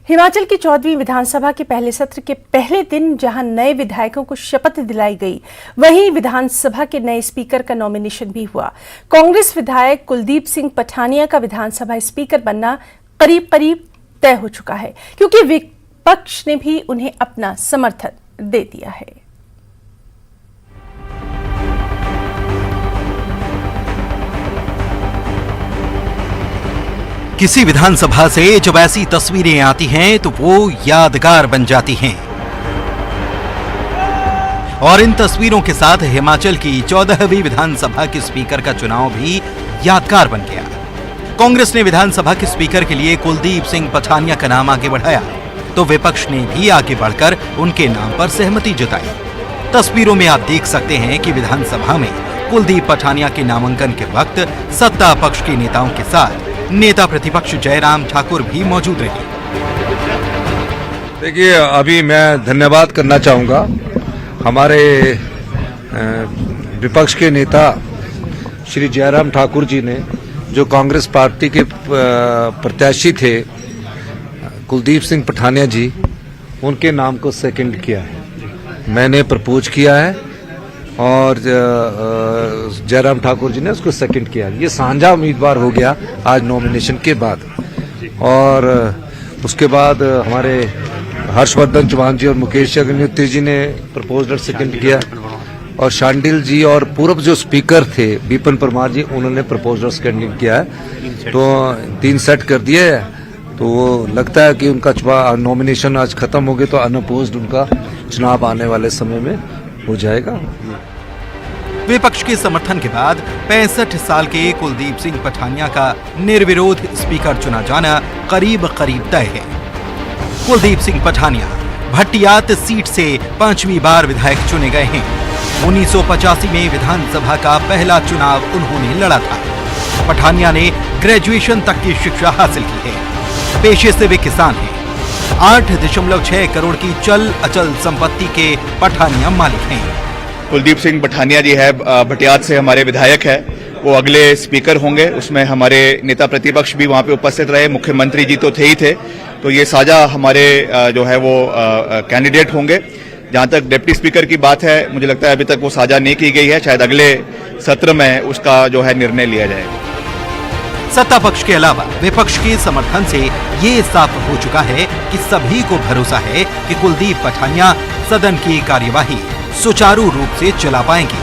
हिमाचल की 14वीं विधानसभा के पहले सत्र के पहले दिन जहां नए विधायकों को शपथ दिलाई गई, वहीं विधानसभा के नए स्पीकर का नॉमिनेशन भी हुआ। कांग्रेस विधायक कुलदीप सिंह पठानिया का विधानसभा स्पीकर बनना करीब करीब तय हो चुका है, क्योंकि विपक्ष ने भी उन्हें अपना समर्थन दे दिया है। किसी विधानसभा से जब ऐसी तस्वीरें आती हैं तो वो यादगार बन जाती हैं, और इन तस्वीरों के साथ हिमाचल की 14वीं विधानसभा के स्पीकर का चुनाव भी यादगार बन गया। कांग्रेस ने विधानसभा के स्पीकर के लिए कुलदीप सिंह पठानिया का नाम आगे बढ़ाया, तो विपक्ष ने भी आगे बढ़कर उनके नाम पर सहमति जताई। तस्वीरों में आप देख सकते हैं कि विधानसभा में कुलदीप पठानिया के नामांकन के वक्त सत्ता पक्ष के नेताओं के साथ नेता प्रतिपक्ष जयराम ठाकुर भी मौजूद रहे। देखिए, अभी मैं धन्यवाद करना चाहूँगा हमारे विपक्ष के नेता श्री जयराम ठाकुर जी ने, जो कांग्रेस पार्टी के प्रत्याशी थे कुलदीप सिंह पठानिया जी, उनके नाम को सेकंड किया है। मैंने प्रपोज किया है और जयराम ठाकुर जी ने उसको सेकंड किया। ये साझा उम्मीदवार हो गया आज नॉमिनेशन के बाद। और उसके बाद हमारे हर्षवर्धन चौहान जी और मुकेश अग्निहोत्री जी ने प्रपोजल सेकंड किया, और शांडिल जी और पूर्व जो स्पीकर थे विपिन परमार जी, उन्होंने प्रपोजल सेकंड किया है। तो 3 सेट कर दिए। तो वो लगता है कि उनका नॉमिनेशन आज खत्म हो गया, तो अनअपोज्ड उनका चुनाव आने वाले समय में हो जाएगा। विपक्ष के समर्थन के बाद 65 साल के कुलदीप सिंह पठानिया का निर्विरोध स्पीकर चुना जाना करीब करीब तय है। कुलदीप सिंह पठानिया भटियात सीट से 5वीं बार विधायक चुने गए हैं। 1985 में विधानसभा का पहला चुनाव उन्होंने लड़ा था। पठानिया ने ग्रेजुएशन तक की शिक्षा हासिल की है। पेशे से वे किसान हैं। 8.6 करोड़ की चल अचल संपत्ति के पठानिया मालिक हैं। कुलदीप सिंह पठानिया जी है, भटियात से हमारे विधायक है। वो अगले स्पीकर होंगे। उसमें हमारे नेता प्रतिपक्ष भी वहां पे उपस्थित रहे, मुख्यमंत्री जी तो थे ही थे। तो ये साझा हमारे जो है वो कैंडिडेट होंगे। जहां तक डिप्टी स्पीकर की बात है, मुझे लगता है अभी तक वो साझा नहीं की गई है। शायद अगले सत्र में उसका जो है निर्णय लिया जाएगा। सत्ता पक्ष के अलावा विपक्ष के समर्थन से ये साफ हो चुका है कि सभी को भरोसा है कि कुलदीप पठानिया सदन की कार्यवाही सुचारू रूप से चला पाएंगे।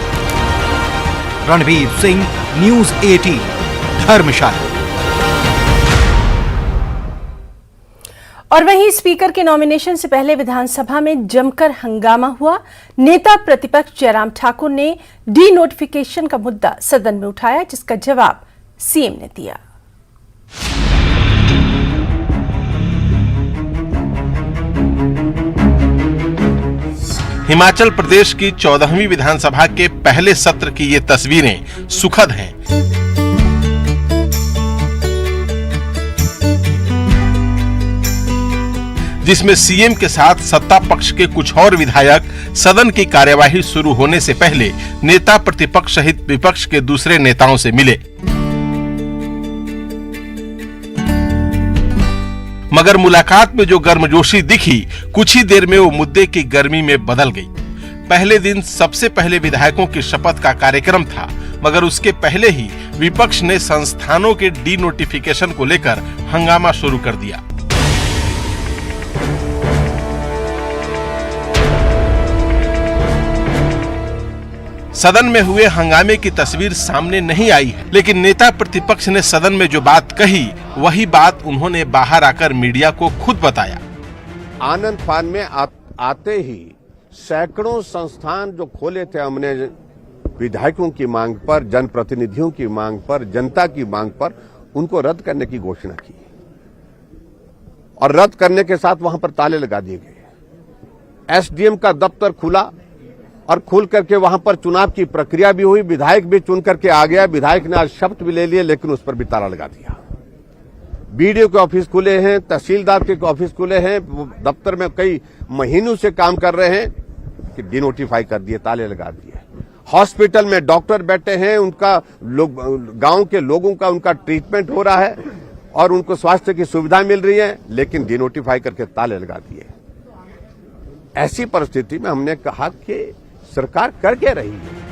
रणवीर सिंह, न्यूज़ 18, धर्मशाला। और वहीं स्पीकर के नॉमिनेशन से पहले विधानसभा में जमकर हंगामा हुआ। नेता प्रतिपक्ष जयराम ठाकुर ने डी नोटिफिकेशन का मुद्दा सदन में उठाया, जिसका जवाब सीएम ने दिया। हिमाचल प्रदेश की 14वीं विधानसभा के पहले सत्र की ये तस्वीरें सुखद हैं। जिसमें सीएम के साथ सत्ता पक्ष के कुछ और विधायक सदन की कार्यवाही शुरू होने से पहले नेता प्रतिपक्ष सहित विपक्ष के दूसरे नेताओं से मिले। मगर मुलाकात में जो गर्मजोशी दिखी, कुछ ही देर में वो मुद्दे की गर्मी में बदल गई। पहले दिन सबसे पहले विधायकों की शपथ का कार्यक्रम था, मगर उसके पहले ही विपक्ष ने संस्थानों के डी नोटिफिकेशन को लेकर हंगामा शुरू कर दिया। सदन में हुए हंगामे की तस्वीर सामने नहीं आई है, लेकिन नेता प्रतिपक्ष ने सदन में जो बात कही, वही बात उन्होंने बाहर आकर मीडिया को खुद बताया। आनंद फान में आते ही सैकड़ों संस्थान जो खोले थे हमने, विधायकों की मांग पर, जनप्रतिनिधियों की मांग पर, जनता की मांग पर, उनको रद्द करने की घोषणा की। और रद्द करने के साथ वहां पर ताले लगा दिए गए। एसडीएम का दफ्तर खुला और खुल करके वहां पर चुनाव की प्रक्रिया भी हुई। विधायक भी चुन करके आ गया। विधायक ने आज शपथ भी ले लिए, लेकिन उस पर भी ताला लगा दिया। बीडीओ के ऑफिस खुले हैं, तहसीलदार के ऑफिस खुले हैं, दफ्तर में कई महीनों से काम कर रहे हैं कि डिनोटिफाई कर दिए, ताले लगा दिए। हॉस्पिटल में डॉक्टर बैठे हैं, उनका गांव के लोगों का उनका ट्रीटमेंट हो रहा है, और उनको स्वास्थ्य की सुविधा मिल रही है, लेकिन डिनोटिफाई करके ताले लगा दिए। ऐसी परिस्थिति में हमने कहा कि सरकार कर क्या रही है।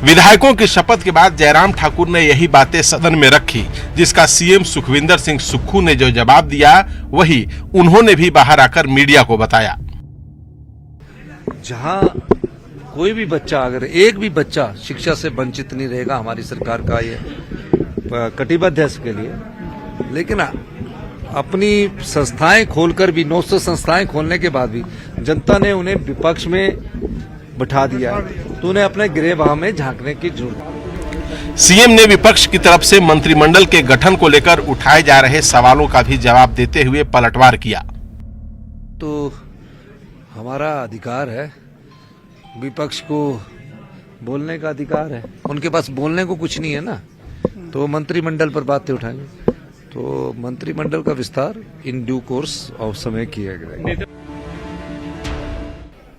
विधायकों की शपथ के बाद जयराम ठाकुर ने यही बातें सदन में रखी, जिसका सीएम सुखविंदर सिंह सुक्खू ने जो जवाब दिया वही उन्होंने भी बाहर आकर मीडिया को बताया। जहां कोई भी बच्चा, अगर एक भी बच्चा शिक्षा से वंचित नहीं रहेगा, हमारी सरकार का ये कटिबद्ध है इसके लिए। लेकिन अपनी संस्थाएं खोलकर भी, 900 संस्थाएं खोलने के बाद भी जनता ने उन्हें विपक्ष में बिठा दिया, तो उन्हें अपने गृहवाह में झांकने की जरूरत। सीएम ने विपक्ष की तरफ से मंत्रिमंडल के गठन को लेकर उठाए जा रहे सवालों का भी जवाब देते हुए पलटवार किया। तो हमारा अधिकार है, विपक्ष को बोलने का अधिकार है, उनके पास बोलने को कुछ नहीं है ना, तो मंत्रिमंडल पर बातें उठाएंगे। तो मंत्रिमंडल का विस्तार इन ड्यू कोर्स ऑफ समय किया गया।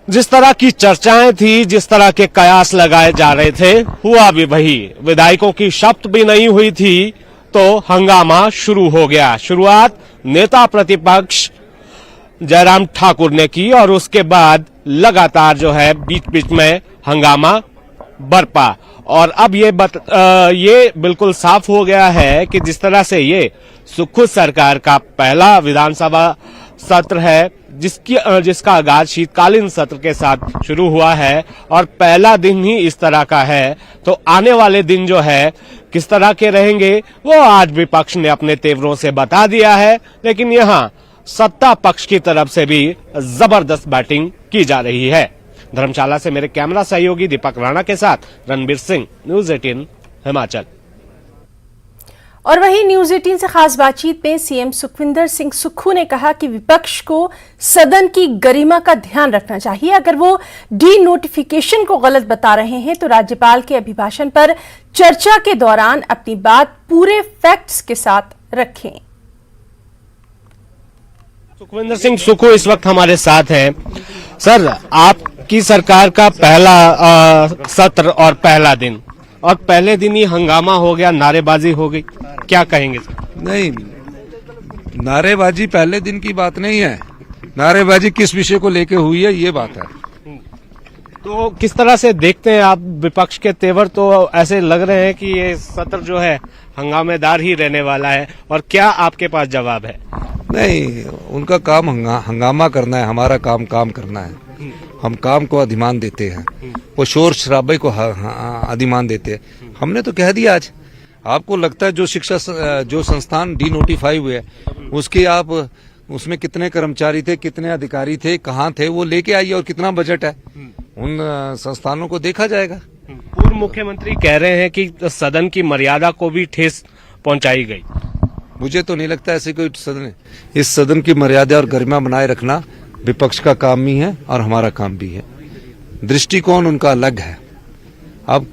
जिस तरह की चर्चाएं थी, जिस तरह के कयास लगाए जा रहे थे, हुआ भी वही। विधायकों की शपथ भी नहीं हुई थी तो हंगामा शुरू हो गया। शुरुआत नेता प्रतिपक्ष जयराम ठाकुर ने की और उसके बाद लगातार जो है बीच बीच में हंगामा बरपा। और अब ये बिल्कुल साफ हो गया है कि जिस तरह से ये सुक्खू सरकार का पहला विधानसभा सत्र है, जिसका आगाज शीतकालीन सत्र के साथ शुरू हुआ है और पहला दिन ही इस तरह का है, तो आने वाले दिन जो है किस तरह के रहेंगे वो आज विपक्ष ने अपने तेवरों से बता दिया है। लेकिन यहाँ सत्ता पक्ष की तरफ से भी जबरदस्त बैटिंग की जा रही है। धर्मशाला से मेरे कैमरा सहयोगी दीपक राणा के साथ रणबीर सिंह, न्यूज 18 हिमाचल। और वहीं न्यूज 18 से खास बातचीत में सीएम सुखविंदर सिंह सुक्खू ने कहा कि विपक्ष को सदन की गरिमा का ध्यान रखना चाहिए। अगर वो डी नोटिफिकेशन को गलत बता रहे हैं तो राज्यपाल के अभिभाषण पर चर्चा के दौरान अपनी बात पूरे फैक्ट्स के साथ रखें। सुखविंदर सिंह सुक्खू इस वक्त हमारे साथ हैं। सर, आपकी सरकार का पहला सत्र और पहला दिन, और पहले दिन ही हंगामा हो गया, नारेबाजी हो गई, क्या कहेंगे सर? नहीं, नारेबाजी पहले दिन की बात नहीं है, नारेबाजी किस विषय को लेके हुई है ये बात है। तो किस तरह से देखते हैं आप विपक्ष के तेवर? तो ऐसे लग रहे हैं कि ये सत्र जो है हंगामेदार ही रहने वाला है, और क्या आपके पास जवाब है? नहीं, उनका काम हंगामा करना है, हमारा काम काम करना है। हम काम को अधिमान देते हैं, वो शोर शराबे को अधिमान देते हैं। हमने तो कह दिया आज। आपको लगता है जो संस्थान डी नोटिफाई हुए उसके आप उसमें कितने कर्मचारी थे, कितने अधिकारी थे, कहाँ थे, वो लेके आइए, और कितना बजट है, उन संस्थानों को देखा जाएगा। पूर्व मुख्यमंत्री कह रहे हैं कि सदन की मर्यादा को भी ठेस पहुंचाई गई। मुझे तो नहीं लगता ऐसे कोई सदन है। इस सदन की मर्यादा और गरिमा बनाए रखना विपक्ष का काम भी है और हमारा काम भी है। दृष्टिकोण उनका अलग है। अब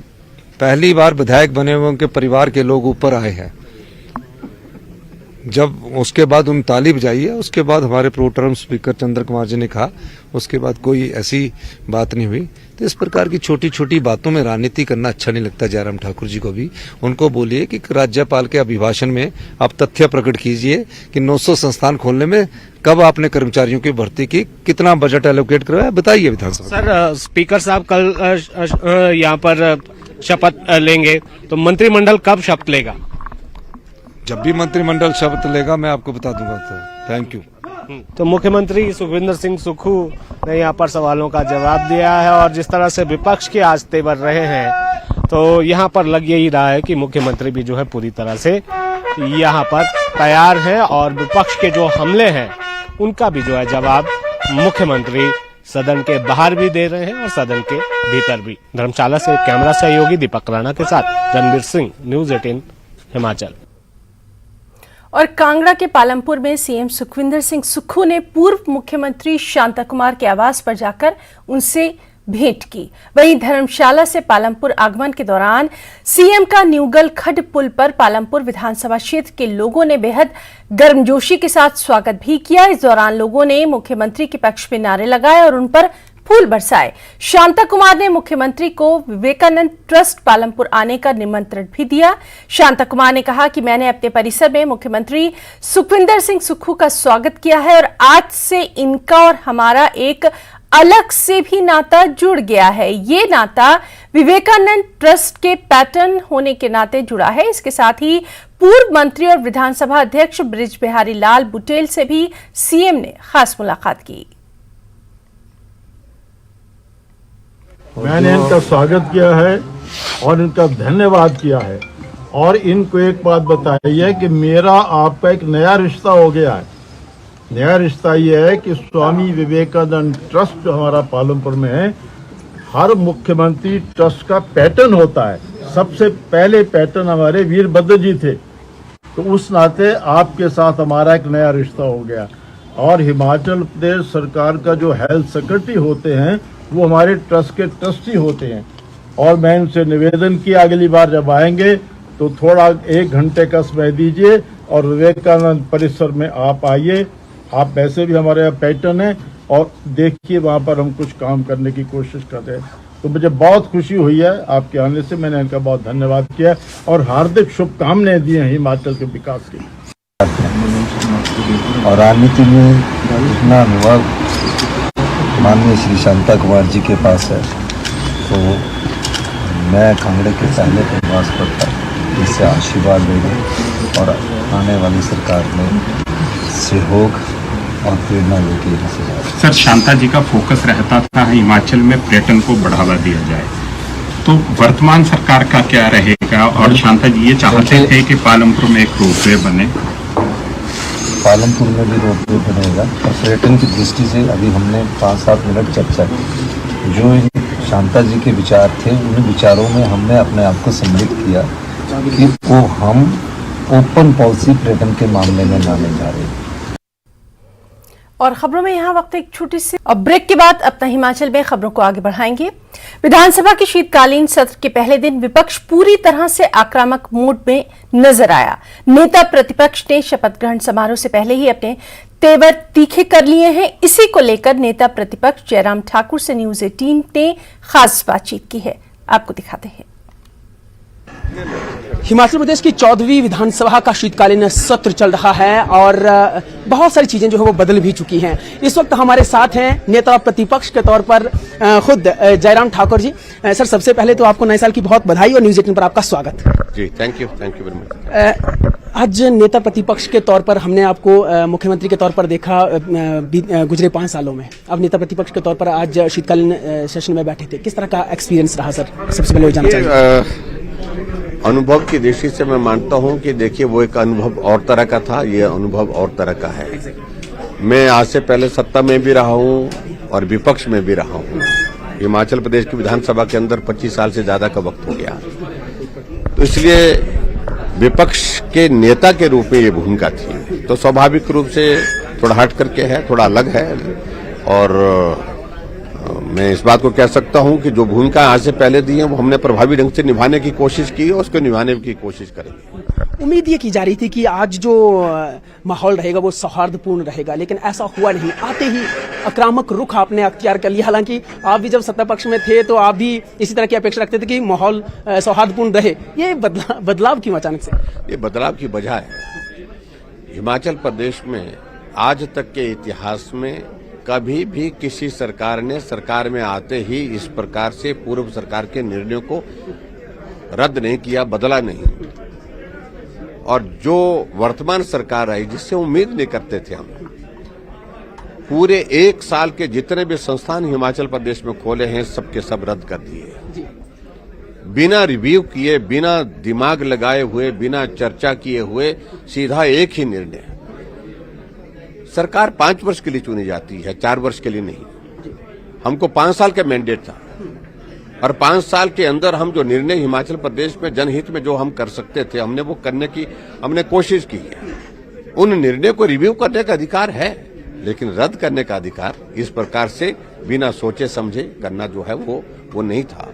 पहली बार विधायक बने हुए उनके परिवार के लोग ऊपर आए हैं, जब उसके बाद उन ताली बजाई है, उसके बाद हमारे प्रोटेम स्पीकर चंद्र कुमार जी ने कहा, उसके बाद कोई ऐसी बात नहीं हुई। तो इस प्रकार की छोटी छोटी बातों में राजनीति करना अच्छा नहीं लगता जयराम ठाकुर जी को भी। उनको बोलिए कि राज्यपाल के अभिभाषण में आप तथ्य प्रकट कीजिए कि 900 संस्थान खोलने में कब आपने कर्मचारियों की भर्ती की, कितना बजट एलोकेट करवाया, बताइए विधानसभा। सर, स्पीकर साहब कल यहाँ पर शपथ लेंगे, तो मंत्रिमंडल कब शपथ लेगा? जब भी मंत्रिमंडल शपथ लेगा मैं आपको बता दूंगा। तो थैंक यू। तो मुख्यमंत्री सुखविंदर सिंह सुक्खू ने यहाँ पर सवालों का जवाब दिया है, और जिस तरह से विपक्ष के आज तेवर रहे हैं, तो यहाँ पर लग यही रहा है कि मुख्यमंत्री भी जो है पूरी तरह से यहाँ पर तैयार हैं, और विपक्ष के जो हमले हैं उनका भी जो है जवाब मुख्यमंत्री सदन के बाहर भी दे रहे हैं और सदन के भीतर भी। धर्मशाला से कैमरा सहयोगी दीपक राणा के साथ रणबीर सिंह, न्यूज 18 हिमाचल। और कांगड़ा के पालमपुर में सीएम सुखविंदर सिंह सुक्खू ने पूर्व मुख्यमंत्री शांता कुमार के आवास पर जाकर उनसे भेंट की। वहीं धर्मशाला से पालमपुर आगमन के दौरान सीएम का न्यूगल खड्ड पुल पर पालमपुर विधानसभा क्षेत्र के लोगों ने बेहद गर्मजोशी के साथ स्वागत भी किया। इस दौरान लोगों ने मुख्यमंत्री के पक्ष में नारे लगाए और उन पर फूल बरसाए। शांता कुमार ने मुख्यमंत्री को विवेकानंद ट्रस्ट पालमपुर आने का निमंत्रण भी दिया। शांता कुमार ने कहा कि मैंने अपने परिसर में मुख्यमंत्री सुखविंदर सिंह सुक्खू का स्वागत किया है और आज से इनका और हमारा एक अलग से भी नाता जुड़ गया है। ये नाता विवेकानंद ट्रस्ट के पैटर्न होने के नाते जुड़ा है। इसके साथ ही पूर्व मंत्री और विधानसभा अध्यक्ष बृज बिहारी लाल बुटेल से भी सीएम ने खास मुलाकात की। मैंने इनका स्वागत किया है और इनका धन्यवाद किया है और इनको एक बात बताई है कि मेरा आपका एक नया रिश्ता हो गया है। नया रिश्ता यह है कि स्वामी विवेकानंद ट्रस्ट जो हमारा पालमपुर में है, हर मुख्यमंत्री ट्रस्ट का पैटर्न होता है। सबसे पहले पैटर्न हमारे वीरभद्र जी थे, तो उस नाते आपके साथ हमारा एक नया रिश्ता हो गया। और हिमाचल प्रदेश सरकार का जो हेल्थ सेक्रेटरी होते हैं वो हमारे ट्रस्ट के ट्रस्टी होते हैं और मैं इनसे निवेदन किया अगली बार जब आएंगे तो थोड़ा 1 घंटे का समय दीजिए और विवेकानंद परिसर में आप आइए। आप वैसे भी हमारे यहाँ पैटर्न है और देखिए वहाँ पर हम कुछ काम करने की कोशिश कर रहे हैं। तो मुझे बहुत खुशी हुई है आपके आने से। मैंने इनका बहुत धन्यवाद किया और हार्दिक शुभकामनाएं दी हैं हिमाचल के विकास की। और राजनीति में इतना अनुभव माननीय श्री शांता कुमार जी के पास है, तो मैं कांगड़े के पहले प्रवास पर था, इससे आशीर्वाद लेंगे और आने वाली सरकार में सहयोग और प्रेरणा लेके यहाँ से जाए। सर, शांता जी का फोकस रहता था हिमाचल में पर्यटन को बढ़ावा दिया जाए, तो वर्तमान सरकार का क्या रहेगा? और शांता जी ये चाहते थे कि पालमपुर में एक रोपवे बने। पालमपुर में भी रोपवे बनेगा और पर्यटन की दृष्टि से अभी हमने 5-7 मिनट चर्चा की। जो शांता जी के विचार थे उन विचारों में हमने अपने आप को सम्मिलित किया कि वो हम ओपन पॉलिसी पर्यटन के मामले में लाने जा रहे हैं। और खबरों में यहाँ वक्त एक छोटी सी और ब्रेक के बाद अपना हिमाचल में खबरों को आगे बढ़ाएंगे। विधानसभा के शीतकालीन सत्र के पहले दिन विपक्ष पूरी तरह से आक्रामक मूड में नजर आया। नेता प्रतिपक्ष ने शपथ ग्रहण समारोह से पहले ही अपने तेवर तीखे कर लिए हैं। इसी को लेकर नेता प्रतिपक्ष जयराम ठाकुर से न्यूज 18 ने खास बातचीत की है, आपको दिखाते हैं। हिमाचल प्रदेश की 14वीं विधानसभा का शीतकालीन सत्र चल रहा है और बहुत सारी चीजें जो है वो बदल भी चुकी हैं। इस वक्त हमारे साथ हैं नेता प्रतिपक्ष के तौर पर खुद जयराम ठाकुर जी। सर, सबसे पहले तो आपको नए साल की बहुत बधाई और न्यूज 18 पर आपका स्वागत। जी, थैंक यू वेरी मच। आज नेता प्रतिपक्ष के तौर पर हमने आपको मुख्यमंत्री के तौर पर देखा गुजरे 5 सालों में। अब नेता प्रतिपक्ष के तौर पर आज शीतकालीन सेशन में बैठे थे, किस तरह का एक्सपीरियंस रहा सर? सबसे पहले जानना चाहिए। अनुभव की दृष्टि से मैं मानता हूं कि देखिए वो एक अनुभव और तरह का था, ये अनुभव और तरह का है। मैं आज से पहले सत्ता में भी रहा हूं और विपक्ष में भी रहा हूं। हिमाचल प्रदेश की विधानसभा के अंदर 25 साल से ज्यादा का वक्त हो गया, तो इसलिए विपक्ष के नेता के रूप में ये भूमिका थी, तो स्वाभाविक रूप से थोड़ा हट करके है, थोड़ा अलग है। और मैं इस बात को कह सकता हूं कि जो भूमिका आज से पहले दी है वो हमने प्रभावी ढंग से निभाने की कोशिश की और उसको निभाने की कोशिश करेंगे। उम्मीद ये की जा रही थी कि आज जो माहौल रहेगा वो सौहार्दपूर्ण रहेगा, लेकिन ऐसा हुआ नहीं। आते ही आक्रामक रुख आपने अख्तियार कर लिया। हालांकि आप भी जब सत्ता पक्ष में थे तो आप भी इसी तरह की अपेक्षा रखते थे कि माहौल सौहार्दपूर्ण रहे। ये बदलाव क्यों अचानक से? ये बदलाव की वजह है हिमाचल प्रदेश में आज तक के इतिहास में कभी भी किसी सरकार ने सरकार में आते ही इस प्रकार से पूर्व सरकार के निर्णयों को रद्द नहीं किया, बदला नहीं। और जो वर्तमान सरकार आई जिससे उम्मीद नहीं करते थे हम, पूरे 1 साल के जितने भी संस्थान हिमाचल प्रदेश में खोले हैं सबके सब रद्द कर दिए, बिना रिव्यू किए, बिना दिमाग लगाए हुए, बिना चर्चा किए हुए, सीधा एक ही निर्णय। सरकार 5 वर्ष के लिए चुनी जाती है, 4 वर्ष के लिए नहीं। हमको 5 साल का मैंडेट था और 5 साल के अंदर हम जो निर्णय हिमाचल प्रदेश में जनहित में जो हम कर सकते थे हमने वो करने की हमने कोशिश की है। उन निर्णय को रिव्यू करने का अधिकार है, लेकिन रद्द करने का अधिकार इस प्रकार से बिना सोचे समझे करना जो है वो नहीं था।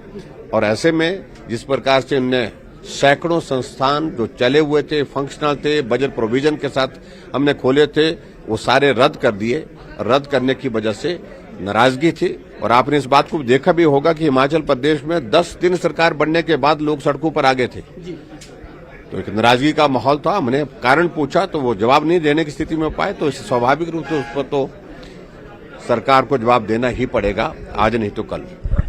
और ऐसे में जिस प्रकार से उनने सैकड़ों संस्थान जो चले हुए थे, फंक्शनल थे, बजट प्रोविजन के साथ हमने खोले थे, वो सारे रद्द कर दिए। रद्द करने की वजह से नाराजगी थी। और आपने इस बात को देखा भी होगा कि हिमाचल प्रदेश में 10 दिन सरकार बनने के बाद लोग सड़कों पर आ गए थे। तो एक नाराजगी का माहौल था। हमने कारण पूछा तो वो जवाब नहीं देने की स्थिति में पाए, तो स्वाभाविक रूप से उस पर तो सरकार को जवाब देना ही पड़ेगा, आज नहीं तो कल।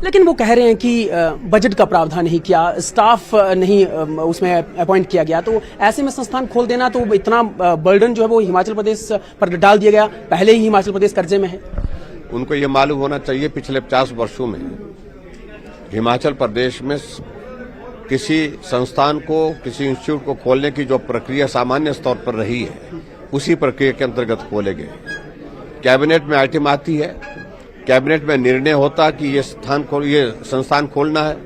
लेकिन वो कह रहे हैं कि बजट का प्रावधान नहीं किया, स्टाफ नहीं उसमें अपॉइंट किया गया, तो ऐसे में संस्थान खोल देना तो इतना बर्डन जो है वो हिमाचल प्रदेश पर डाल दिया गया। पहले ही हिमाचल प्रदेश कर्जे में है। उनको ये मालूम होना चाहिए पिछले 50 वर्षों में हिमाचल प्रदेश में किसी संस्थान को, किसी इंस्टीट्यूट को खोलने की जो प्रक्रिया सामान्य स्तर पर रही है, उसी प्रक्रिया के अंतर्गत खोले गए। कैबिनेट में आइटम आती है, कैबिनेट में निर्णय होता कि ये संस्थान खोलना है,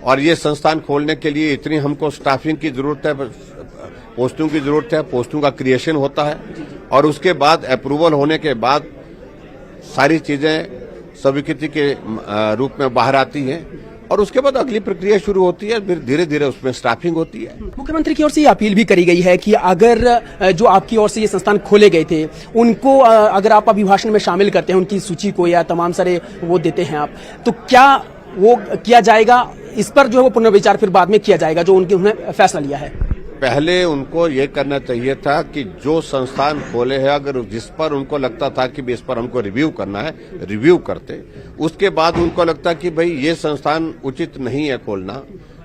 और ये संस्थान खोलने के लिए इतनी हमको स्टाफिंग की जरूरत है, पोस्टों की जरूरत है, पोस्टों का क्रिएशन होता है, और उसके बाद अप्रूवल होने के बाद सारी चीजें स्वीकृति के रूप में बाहर आती हैं, और उसके बाद अगली प्रक्रिया शुरू होती है, फिर धीरे धीरे उसमें स्टाफिंग होती है। मुख्यमंत्री की ओर से ये अपील भी करी गई है कि अगर जो आपकी ओर से ये संस्थान खोले गए थे उनको अगर आप अभिभाषण में शामिल करते हैं, उनकी सूची को या तमाम सारे वो देते हैं आप, तो क्या वो किया जाएगा? इस पर जो है वो पुनर्विचार फिर बाद में किया जाएगा, जो उन्होंने फैसला लिया है। पहले उनको ये करना चाहिए था कि जो संस्थान खोले हैं, अगर जिस पर उनको लगता था कि इस पर हमको रिव्यू करना है, रिव्यू करते। उसके बाद उनको लगता कि भाई ये संस्थान उचित नहीं है खोलना,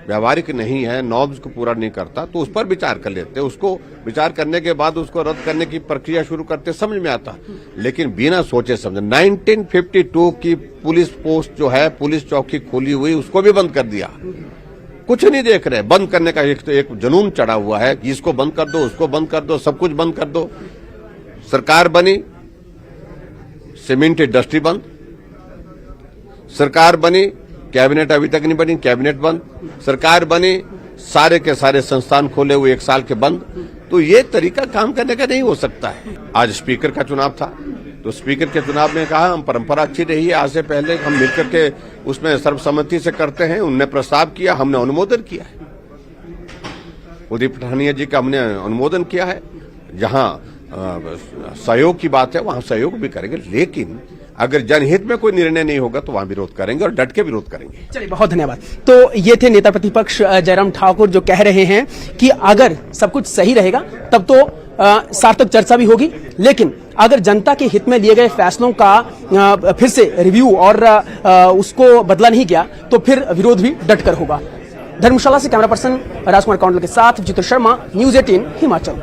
व्यवहारिक नहीं है, नॉर्म्स को पूरा नहीं करता, तो उस पर विचार कर लेते। उसको विचार करने के बाद उसको रद्द करने की प्रक्रिया शुरू करते, समझ में आता। लेकिन बिना सोचे समझे 1952 की पुलिस पोस्ट जो है, पुलिस चौकी खोली हुई, उसको भी बंद कर दिया। कुछ नहीं देख रहे, बंद करने का एक जुनून चढ़ा हुआ है कि इसको बंद कर दो, उसको बंद कर दो, सब कुछ बंद कर दो। सरकार बनी, सीमेंट इंडस्ट्री बंद। सरकार बनी, कैबिनेट अभी तक नहीं बनी, कैबिनेट बंद। सरकार बनी, सारे के सारे संस्थान खोले हुए 1 साल के बंद। तो ये तरीका काम करने का नहीं हो सकता है। आज स्पीकर का चुनाव था, तो स्पीकर के चुनाव में कहा हम परंपरा अच्छी रही है, आज से पहले हम मिलकर के उसमें सर्वसम्मति से करते हैं। उनने प्रस्ताव किया, हमने अनुमोदन किया है। कुलदीप पठानिया जी का हमने अनुमोदन किया है। जहां सहयोग की बात है वहां सहयोग भी करेंगे, लेकिन अगर जनहित में कोई निर्णय नहीं होगा तो वहां विरोध करेंगे, और डट के विरोध करेंगे। चलिए, बहुत धन्यवाद। तो ये थे नेता प्रतिपक्ष जयराम ठाकुर, जो कह रहे हैं कि अगर सब कुछ सही रहेगा तब तो सार्थक चर्चा भी होगी, लेकिन अगर जनता के हित में लिए गए फैसलों का फिर से रिव्यू और उसको बदला नहीं गया तो फिर विरोध भी डटकर होगा। धर्मशाला से कैमरा पर्सन राजकुमार कौंडल के साथ जितु शर्मा, न्यूज 18 हिमाचल।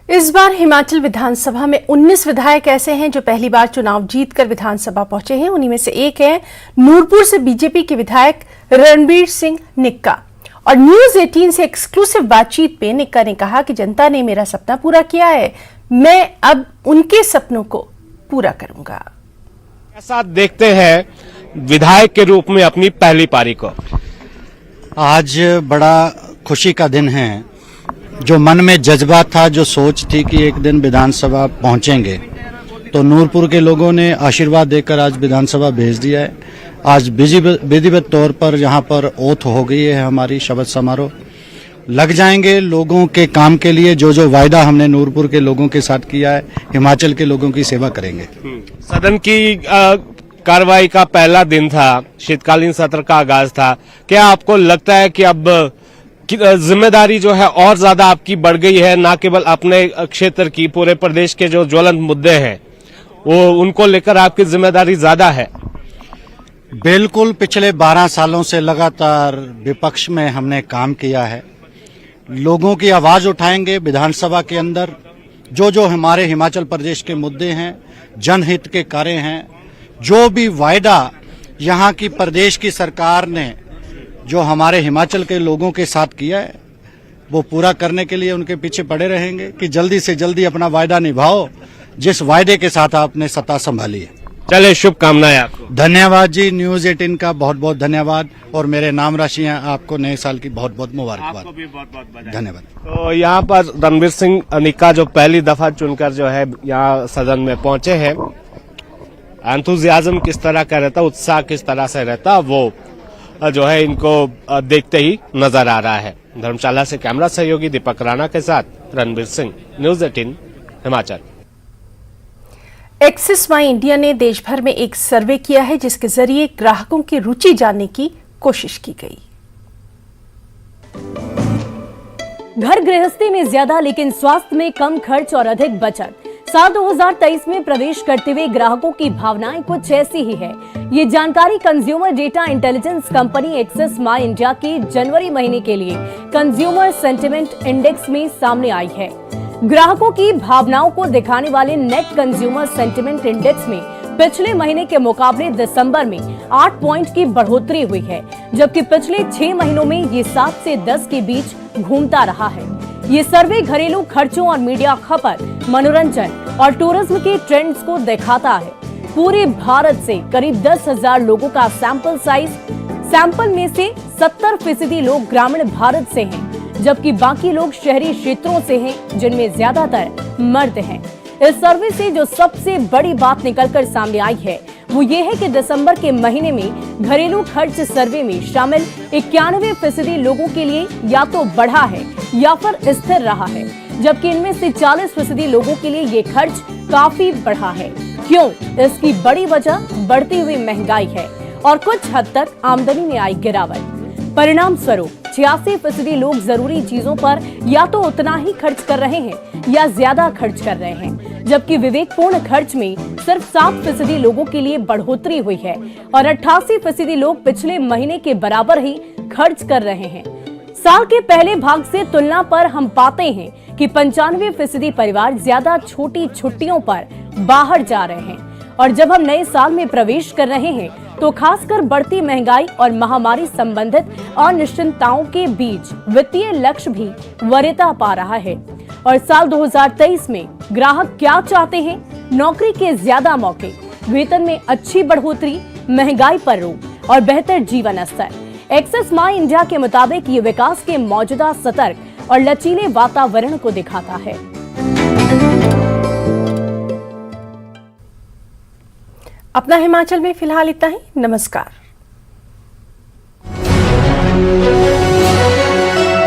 इस बार हिमाचल विधानसभा में 19 विधायक ऐसे हैं जो पहली बार चुनाव जीतकर विधानसभा पहुंचे हैं। उन्हीं में से एक है नूरपुर से बीजेपी के विधायक रणबीर सिंह निक्का। और न्यूज 18 से एक्सक्लूसिव बातचीत में निक्का ने कहा कि जनता ने मेरा सपना पूरा किया है, मैं अब उनके सपनों को पूरा करूंगा। ऐसा देखते हैं विधायक के रूप में अपनी पहली पारी को। आज बड़ा खुशी का दिन है। जो मन में जज्बा था, जो सोच थी कि एक दिन विधानसभा पहुंचेंगे, तो नूरपुर के लोगों ने आशीर्वाद देकर आज विधानसभा भेज दिया है। आज विधिवत तौर पर यहाँ पर ओथ हो गई है, हमारी शपथ समारोह लग जाएंगे लोगों के काम के लिए। जो जो वायदा हमने नूरपुर के लोगों के साथ किया है, हिमाचल के लोगों की सेवा करेंगे। सदन की कार्रवाई का पहला दिन था, शीतकालीन सत्र का आगाज था। क्या आपको लगता है कि अब जिम्मेदारी जो है और ज्यादा आपकी बढ़ गई है, ना केवल अपने क्षेत्र की, पूरे प्रदेश के जो ज्वलंत मुद्दे हैं वो उनको लेकर आपकी जिम्मेदारी ज्यादा है? बिल्कुल, पिछले 12 सालों से लगातार विपक्ष में हमने काम किया है। लोगों की आवाज उठाएंगे विधानसभा के अंदर। जो जो हमारे हिमाचल प्रदेश के मुद्दे हैं, जनहित के कार्य हैं, जो भी वायदा यहाँ की प्रदेश की सरकार ने जो हमारे हिमाचल के लोगों के साथ किया है, वो पूरा करने के लिए उनके पीछे पड़े रहेंगे कि जल्दी से जल्दी अपना वायदा निभाओ, जिस वायदे के साथ आपने सत्ता संभाली है। चले, शुभकामनाएं आपको। धन्यवाद जी, न्यूज 18 का बहुत बहुत धन्यवाद, और मेरे नाम राशि हैं आपको नए साल की बहुत बहुत मुबारकबाद। आपको भी बहुत बहुत धन्यवाद। तो यहाँ पर रणबीर सिंह निक्का जो पहली दफा चुनकर जो है यहाँ सदन में पहुंचे हैं, एंथुजियाज्म किस तरह का रहता, उत्साह किस तरह से रहता, वो जो है इनको देखते ही नजर आ रहा है। धर्मशाला से कैमरा सहयोगी दीपक राणा के साथ रणबीर सिंह, न्यूज 18 हिमाचल। एक्सिस माई इंडिया ने देश भर में एक सर्वे किया है जिसके जरिए ग्राहकों की रुचि जानने की कोशिश की गई। घर गृहस्थी में ज्यादा लेकिन स्वास्थ्य में कम खर्च और अधिक बचत। साल 2023 में प्रवेश करते हुए ग्राहकों की भावनाएं कुछ ऐसी ही है। ये जानकारी consumer data intelligence company axis माई इंडिया के जनवरी महीने के लिए कंज्यूमर सेंटिमेंट इंडेक्स में सामने आई है। ग्राहकों की भावनाओं को दिखाने वाले नेट कंज्यूमर सेंटिमेंट इंडेक्स में पिछले महीने के मुकाबले दिसंबर में 8 पॉइंट की बढ़ोतरी हुई है, जबकि पिछले 6 महीनों में ये 7 से 10 के बीच घूमता रहा है। ये सर्वे घरेलू खर्चों और मीडिया खपत, मनोरंजन और टूरिज्म के ट्रेंड्स को दिखाता है। पूरे भारत से करीब 10,000 लोगों का सैंपल में से 70% लोग ग्रामीण भारत से हैं, जबकि बाकी लोग शहरी क्षेत्रों से हैं, जिनमें ज्यादातर मर्द हैं। इस सर्वे से जो सबसे बड़ी बात निकलकर सामने आई है वो ये है कि दिसंबर के महीने में घरेलू खर्च सर्वे में शामिल 91% लोगों के लिए या तो बढ़ा है या फिर स्थिर रहा है, जबकि इनमें से 40% लोगों के लिए ये खर्च काफी बढ़ा है। क्यों? इसकी बड़ी वजह बढ़ती हुई महंगाई है और कुछ हद तक आमदनी में आई गिरावट। परिणाम स्वरूप 86% लोग जरूरी चीजों पर या तो उतना ही खर्च कर रहे हैं या ज्यादा खर्च कर रहे हैं, जबकि विवेकपूर्ण खर्च में सिर्फ 7% लोगों के लिए बढ़ोतरी हुई है और 88% लोग पिछले महीने के बराबर ही खर्च कर रहे हैं। साल के पहले भाग से तुलना पर हम पाते हैं कि 95% परिवार ज्यादा छोटी छुट्टियों पर बाहर जा रहे हैं और जब हम नए साल में प्रवेश कर रहे हैं तो खासकर बढ़ती महंगाई और महामारी संबंधित अनिश्चितताओं के बीच वित्तीय लक्ष्य भी वरीयता पा रहा है। और साल 2023 में ग्राहक क्या चाहते हैं? नौकरी के ज्यादा मौके, वेतन में अच्छी बढ़ोतरी, महंगाई पर रोक और बेहतर जीवन स्तर। एक्सिस माई इंडिया के मुताबिक ये विकास के मौजूदा सतर्क और लचीले वातावरण को दिखाता है। अपना हिमाचल में फिलहाल इतना ही। नमस्कार।